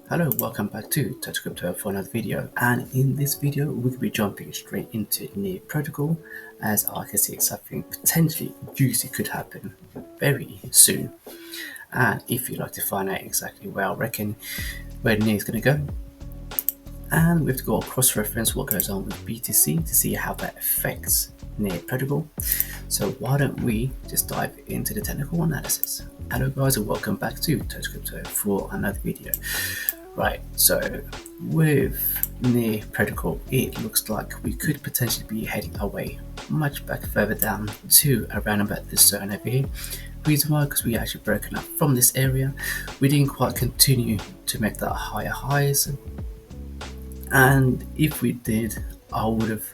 Hello, welcome back to Taxscout for another video, and in this video we'll be jumping straight into near protocol, as I can see something potentially juicy could happen very soon. And if you'd like to find out exactly where I reckon where near is going to go, and we have to go cross-reference what goes on with BTC to see how that affects near protocol. So why don't we just dive into the technical analysis. Hello guys, and welcome back to Taxscout for another video. Right, so with near protocol, it looks like we could potentially be heading away much back further down to around about this zone over here. Reason why, because we actually broken up from this area, we didn't quite continue to make that higher highs, and if we did, I would have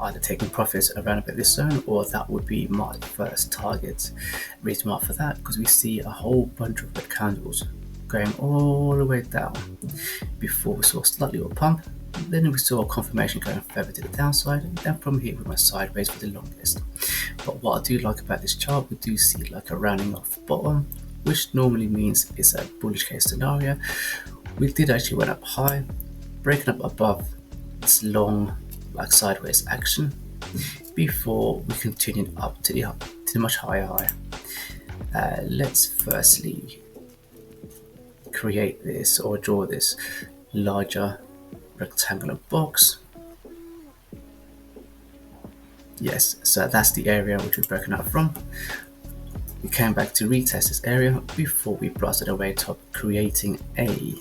either taken profits around about this zone, or that would be my first target. Reason why for that, because we see a whole bunch of red candles going all the way down before we saw slightly of a pump. Then we saw a confirmation going further to the downside, and then from here we went sideways for the longest. But what I do like about this chart, we do see like a rounding off bottom, which normally means it's a bullish case scenario. We did actually went up high, breaking up above this long like sideways action before we continued up to the much higher high. Let's firstly create this or draw this larger rectangular box. Yes, so that's the area which we've broken out from. We came back to retest this area before we blasted away top, creating a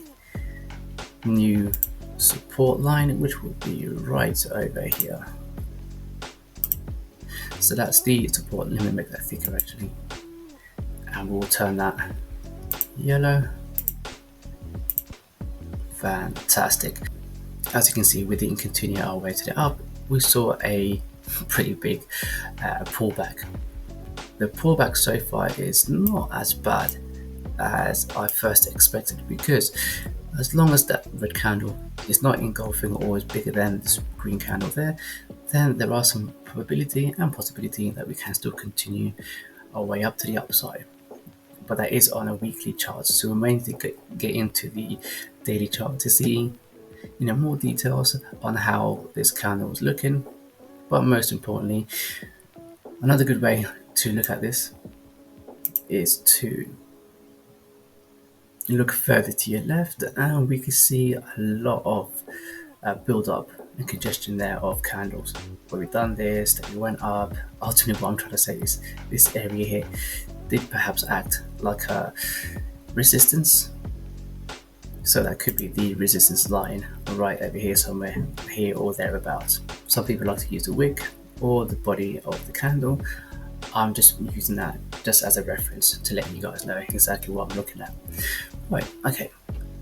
new support line which will be right over here. So that's the support. Let me make that thicker actually, and we'll turn that yellow. Fantastic. As you can see, we didn't continue our way to the up. We saw a pretty big pullback. The pullback so far is not as bad as I first expected, because as long as that red candle is not engulfing or is bigger than this green candle there, then there are some probability and possibility that we can still continue our way up to the upside. But that is on a weekly chart, so we may need to get into the daily chart to see more details on how this candle is looking. But most importantly, another good way to look at this is to look further to your left, and we can see a lot of build up and congestion there of candles where we've done this, then we went up. Ultimately what I'm trying to say is this area here did perhaps act like a resistance, so that could be the resistance line right over here somewhere, here or thereabouts. Some people like to use the wick or the body of the candle. I'm just using that just as a reference to let you guys know exactly what I'm looking at. Right, okay,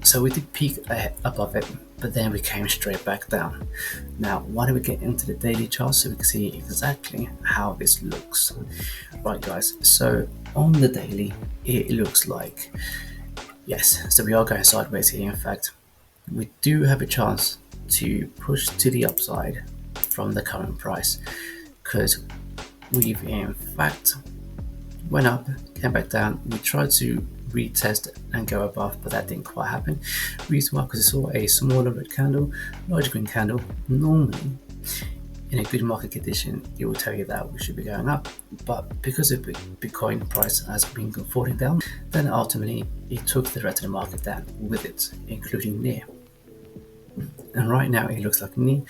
so we did peak above it, but then we came straight back down. Now why don't we get into the daily chart so we can see exactly how this looks. Right guys, so on the daily it looks like, yes, so we are going sideways here. In fact, we do have a chance to push to the upside from the current price, because we've in fact went up, came back down. We tried to retest and go above, but that didn't quite happen. Reason why, because I saw a smaller red candle, larger green candle. Normally in a good market condition it will tell you that we should be going up, but because of Bitcoin price has been falling down, then ultimately it took the rest of the market down with it, including NEAR. And right now it looks like NEAR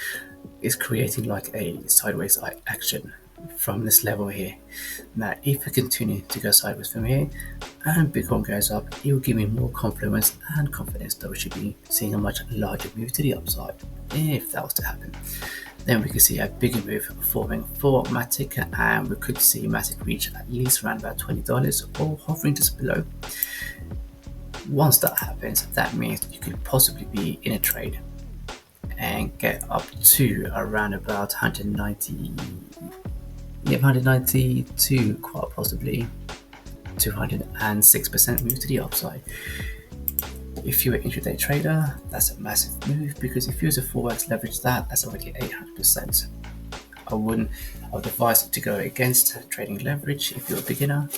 is creating like a sideways action from this level here. Now if we continue to go sideways from here and Bitcoin goes up, it will give me more confidence and confidence that we should be seeing a much larger move to the upside. If that was to happen, then we could see a bigger move forming for Matic, and we could see Matic reach at least around about $20 or hovering just below. Once that happens, that means you could possibly be in a trade and get up to around about 190 to quite possibly 206% move to the upside. If you're an intraday trader, that's a massive move, because if you use a 4x leverage, that's already 800%. I would advise to go against trading leverage if you're a beginner,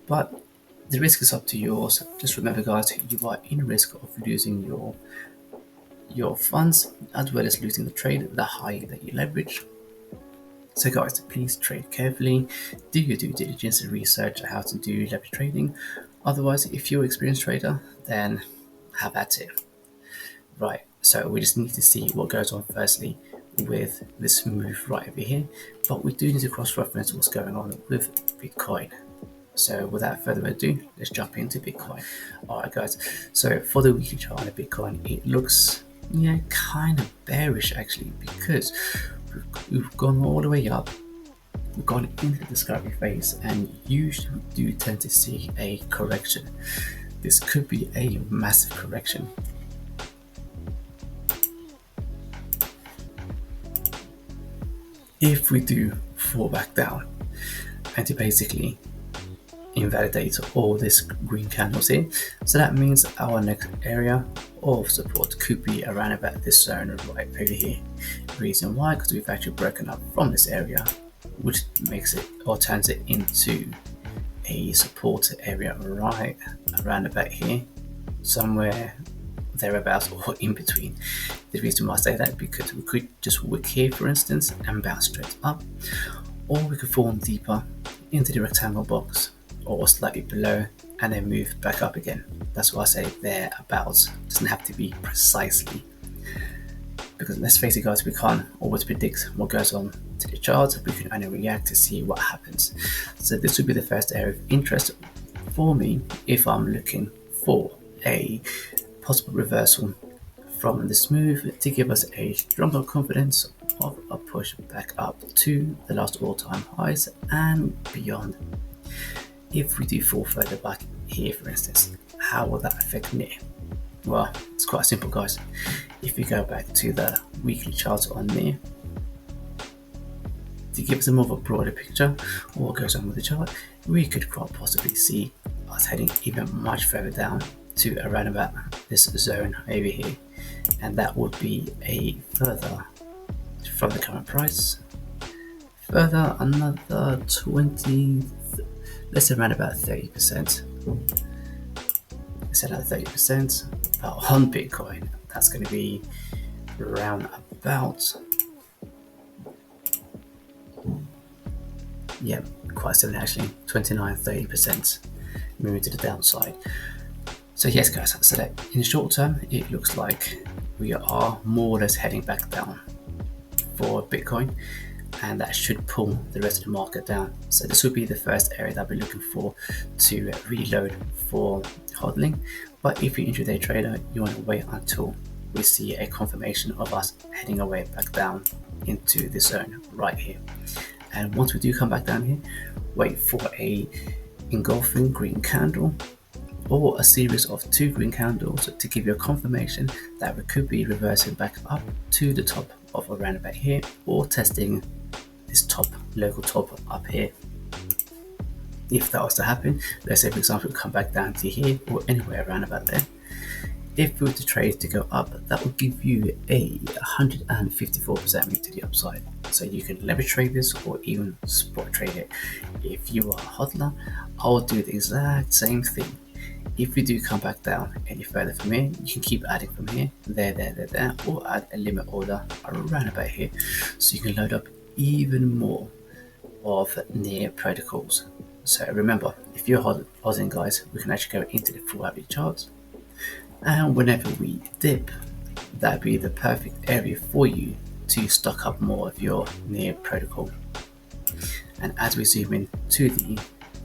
but The risk is up to yours. Just remember, guys, you are in risk of losing your funds as well as losing the trade the higher that you leverage. So guys, please trade carefully, do your due diligence and research how to do leverage trading. Otherwise, if you're an experienced trader, then have at it. Right, so we just need to see what goes on firstly with this move right over here, but we do need to cross-reference what's going on with Bitcoin. So without further ado, let's jump into Bitcoin. Alright guys, so for the weekly chart on the Bitcoin, it looks kind of bearish actually, because we've gone all the way up, we've gone into the discovery phase, and usually we do tend to see a correction. This could be a massive correction. If we do fall back down and to basically invalidate all these green candles here, so that means our next area of support could be around about this zone right over here. Reason why? Because we've actually broken up from this area, which makes it or turns it into a support area right around about here, somewhere thereabouts or in between. The reason why I say that, because we could just wick here for instance and bounce straight up, or we could fall deeper into the rectangle box or slightly below and then move back up again. That's why I say thereabouts. It doesn't have to be precisely, because let's face it guys, we can't always predict what goes on to the chart. We can only react to see what happens. So this would be the first area of interest for me if I'm looking for a possible reversal from this move to give us a stronger confidence of a push back up to the last all-time highs and beyond. If we do fall further back here for instance, how will that affect me? Well, it's quite simple guys. If we go back to the weekly chart on there to give us a more of a broader picture of what goes on with the chart, we could quite possibly see us heading even much further down to around about this zone over here, and that would be a further from the current price, further another 20, let's say around about 30%. Let's say another 30%, but on Bitcoin, that's going to be around about, quite similar actually, 29-30% moving to the downside. So yes guys, so that in the short term it looks like we are more or less heading back down for Bitcoin, and that should pull the rest of the market down. So this would be the first area that I'll be looking for to reload for hodling. But if you're an intraday trader, you want to wait until we see a confirmation of us heading away back down into this zone right here. And once we do come back down here, wait for a engulfing green candle or a series of 2 green candles to give you a confirmation that we could be reversing back up to the top of around about here, or testing this top, local top up here. If that was to happen, let's say for example we come back down to here or anywhere around about there, if we were to trade to go up, that will give you a 154% move to the upside. So you can leverage trade this or even spot trade it. If you are a hodler, I'll do the exact same thing. If we do come back down any further from here, you can keep adding from here, there, or add a limit order around about here, so you can load up even more of near protocols. So remember, if you're holding guys, we can actually go into the full average charts, and whenever we dip, that'd be the perfect area for you to stock up more of your near protocol. And as we zoom in to the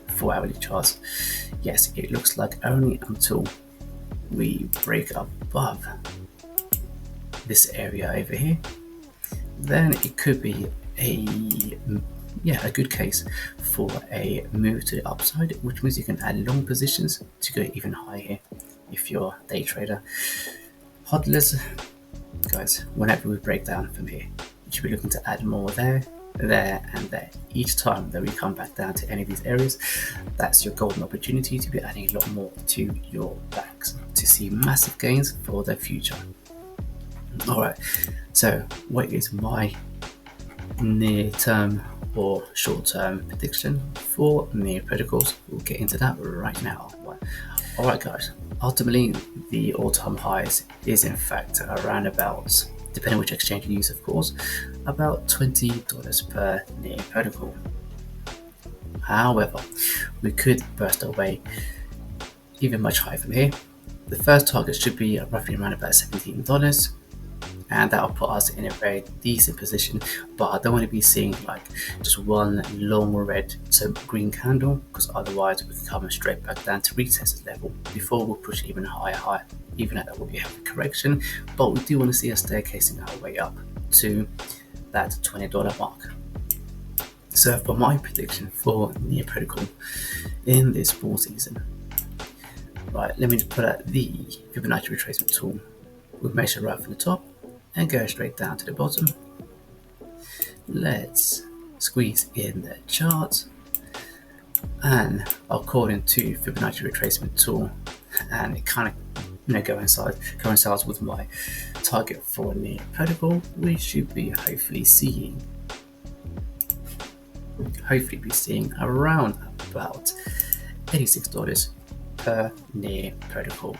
4-hourly charts, yes, it looks like only until we break above this area over here, then it could be a good case for a move to the upside, which means you can add long positions to go even higher if you're a day trader. Hodlers, guys, whenever we break down from here, you should be looking to add more there, and there. Each time that we come back down to any of these areas, that's your golden opportunity to be adding a lot more to your bags to see massive gains for the future. Alright, so what is my near term or short-term prediction for near protocols. We'll get into that right now. Alright guys, ultimately the all-time highs is in fact around about, depending which exchange you use of course, about $20 per near protocol. However, we could burst away even much higher from here. The first target should be roughly around about $17, and that'll put us in a very decent position, but I don't want to be seeing like just one long red to green candle, because otherwise we can come straight back down to retest this level before we'll push even higher. Even at that will be a heavy correction, but we do want to see us staircasing our way up to that $20 mark. So for my prediction for near protocol in this bull season, right, let me just put out the Fibonacci retracement tool. We'll measure right from the top and go straight down to the bottom. Let's squeeze in the chart, and according to Fibonacci retracement tool, and it kind of coincides with my target for near protocol, we should be hopefully be seeing around about $86 per near protocol.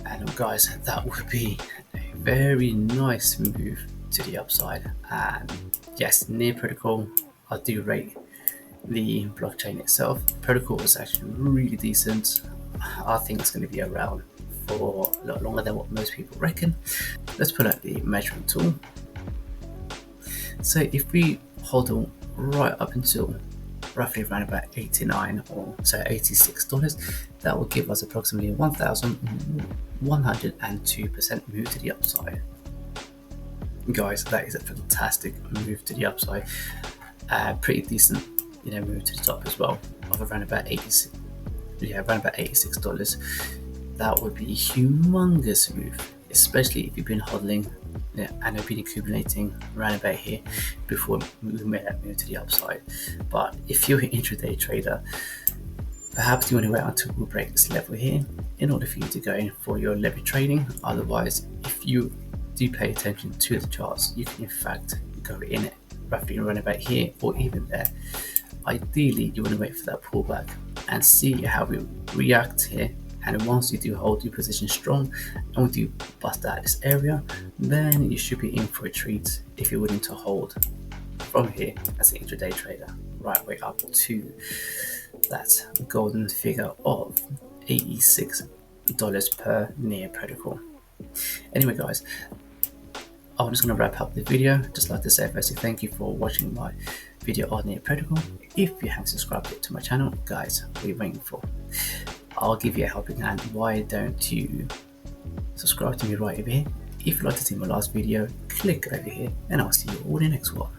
And guys, that would be a very nice move to the upside. And yes, near protocol, I do rate the blockchain itself. Protocol is actually really decent. I think it's going to be around for a lot longer than what most people reckon. Let's pull out the measuring tool. So if we hold on right up until roughly around about 89 or so $86, that will give us approximately 1,102% move to the upside. Guys, that is a fantastic move to the upside. Pretty decent, move to the top as well of around about $86. That would be a humongous move, especially if you've been hodling and have been accumulating around about here before we made that move to the upside. But if you're an intraday trader, perhaps you want to wait until we break this level here in order for you to go in for your leverage trading. Otherwise, if you do pay attention to the charts, you can in fact go in it roughly around about here or even there. Ideally, you want to wait for that pullback and see how we react here. And once you do hold your position strong and we do bust out this area, then you should be in for a treat if you're willing to hold from here as an intraday trader right way up to that golden figure of $86 per near protocol. Anyway guys, I'm just going to wrap up the video. Just like to say firstly, thank you for watching my video on near protocol. If you haven't subscribed to my channel, guys, what are you waiting for? I'll give you a helping hand. Why don't you subscribe to me right over here? If you'd like to see my last video, click over here and I'll see you all in the next one.